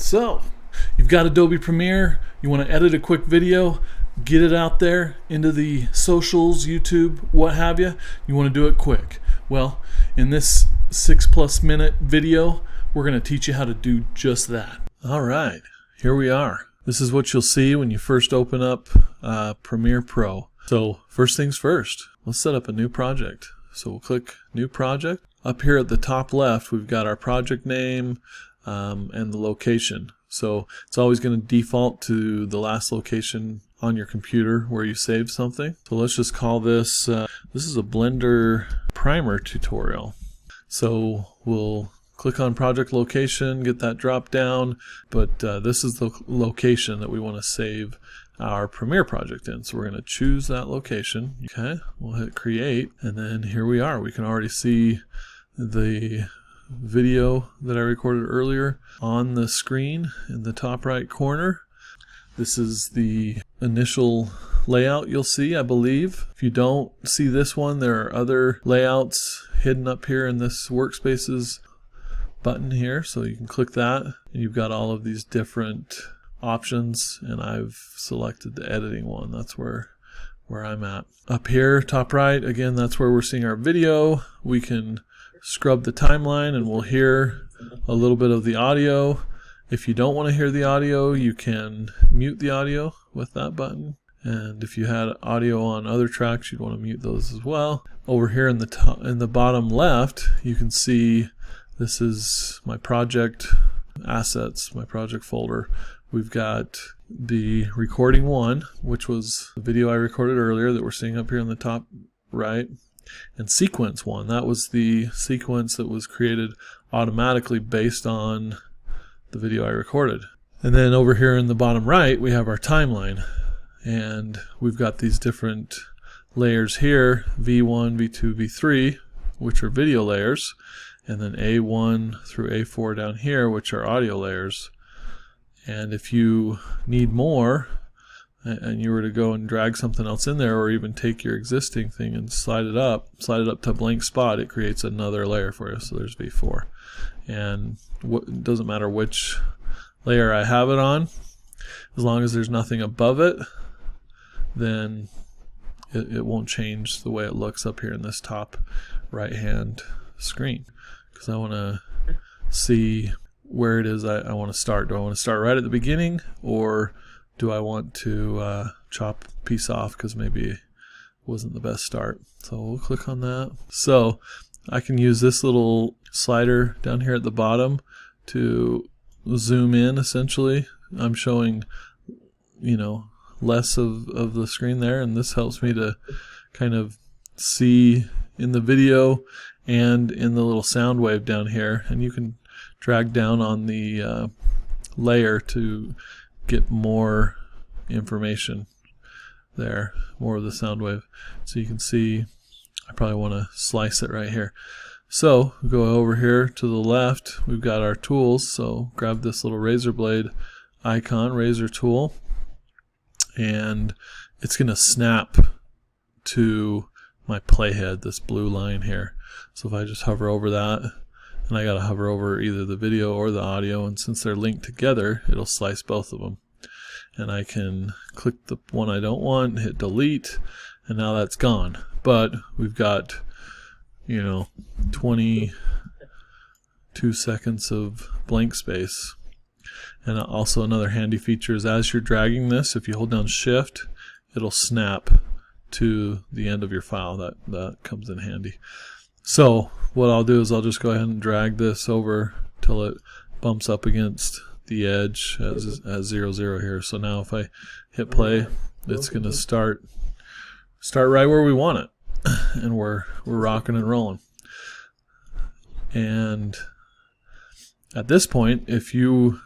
So, you've got Adobe Premiere, you want to edit a quick video, get it out there into the socials, YouTube, what have you. You want to do it quick. Well, in this 6+ minute video, we're going to teach you how to do just that. All right, here we are. This is what you'll see when you first open up Premiere Pro. So first things first, let's set up a new project. So we'll click New Project. Up here at the top left, we've got our project name and the location. So it's always going to default to the last location on your computer where you saved something. So let's just call this, this is a Blender primer tutorial. So we'll click on project location, get that drop down, but this is the location that we want to save our Premiere project in. So we're going to choose that location. Okay, we'll hit create, and then here we are. We can already see the video that I recorded earlier on the screen in the top right corner. This is the initial layout you'll see, I believe. If you don't see this one, there are other layouts hidden up here in this workspaces button here, so you can click that and you've got all of these different options, and I've selected the editing one. That's where I'm at. Up here top right, again, that's where we're seeing our video. We can scrub the timeline and we'll hear a little bit of the audio. If you don't want to hear the audio, you can mute the audio with that button, and if you had audio on other tracks, you'd want to mute those as well. Over here in the top, in the bottom left, you can see this is my project assets, my project folder. We've got the recording one, which was the video I recorded earlier that we're seeing up here in the top right, and sequence one. That was the sequence that was created automatically based on the video I recorded. And then over here in the bottom right, we have our timeline, and we've got these different layers here, V1, V2, V3, which are video layers, and then A1 through A4 down here, which are audio layers. And if you need more, and you were to go and drag something else in there, or even take your existing thing and slide it up to a blank spot, it creates another layer for you. So there's V4. And it doesn't matter which layer I have it on, as long as there's nothing above it, then it won't change the way it looks up here in this top right hand screen. Because I want to see where it is I want to start. Do I want to start right at the beginning, or do I want to chop a piece off because maybe it wasn't the best start? So we'll click on that. So I can use this little slider down here at the bottom to zoom in. Essentially, I'm showing, less of the screen there, and this helps me to kind of see in the video and in the little sound wave down here. And you can drag down on the layer to get more information there, more of the sound wave. So you can see I probably want to slice it right here. So go over here to the left, we've got our tools. So grab this little razor blade icon, razor tool, and it's going to snap to my playhead, this blue line here. So if I just hover over that, and I got to hover over either the video or the audio, and since they're linked together, it'll slice both of them. And I can click the one I don't want, hit delete, and now that's gone. But we've got 22 seconds of blank space. And also another handy feature is as you're dragging this, if you hold down shift, it'll snap to the end of your file. That comes in handy. So what I'll do is I'll just go ahead and drag this over till it bumps up against the edge as 0, 0 here. So now if I hit play, it's going to start right where we want it, and we're rocking and rolling. And at this point, if you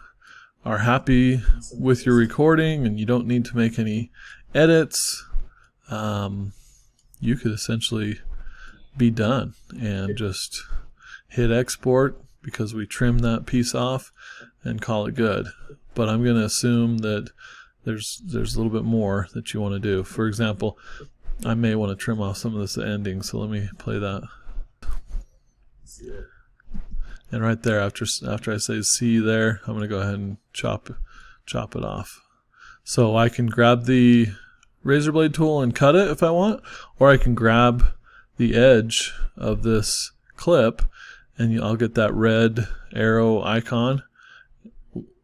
are happy with your recording and you don't need to make any edits, you could essentially be done and just hit export, because we trimmed that piece off, and call it good. But I'm going to assume that there's a little bit more that you want to do. For example, I may want to trim off some of this ending, so let me play that. And right there, after I say C there, I'm going to go ahead and chop it off. So I can grab the razor blade tool and cut it if I want, or I can grab the edge of this clip and I'll get that red arrow icon,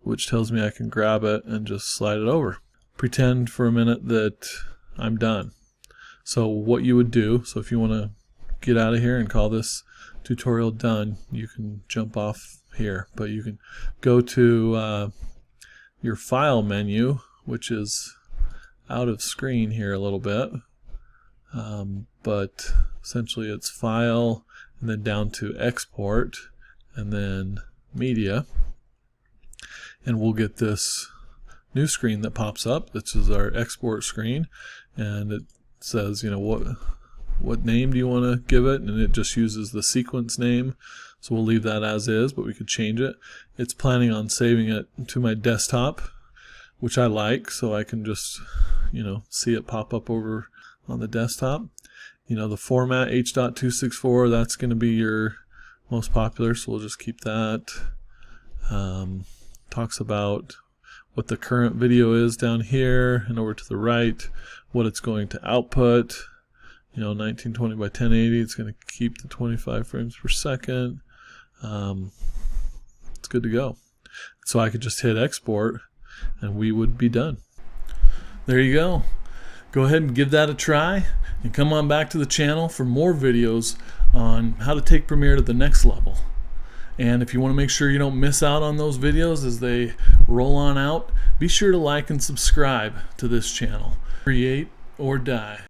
which tells me I can grab it and just slide it over. Pretend for a minute that I'm done. So what you would do, so if you want to get out of here and call this tutorial done, you can jump off here, but you can go to your file menu, which is out of screen here a little bit, but essentially it's file and then down to export and then media, and we'll get this new screen that pops up. This is our export screen, and it says, you know, what name do you want to give it, and it just uses the sequence name, so we'll leave that as is, but we could change it. It's planning on saving it to my desktop, which I like, so I can just, you know, see it pop up over on the desktop. You know, the format H.264, that's going to be your most popular, so we'll just keep that. Talks about what the current video is down here, and over to the right, what it's going to output. You know, 1920 by 1080, it's going to keep the 25 frames per second. It's good to go. So I could just hit export and we would be done. There you go. Go ahead and give that a try and come on back to the channel for more videos on how to take Premiere to the next level. And if you want to make sure you don't miss out on those videos as they roll on out, be sure to like and subscribe to this channel. Create or die.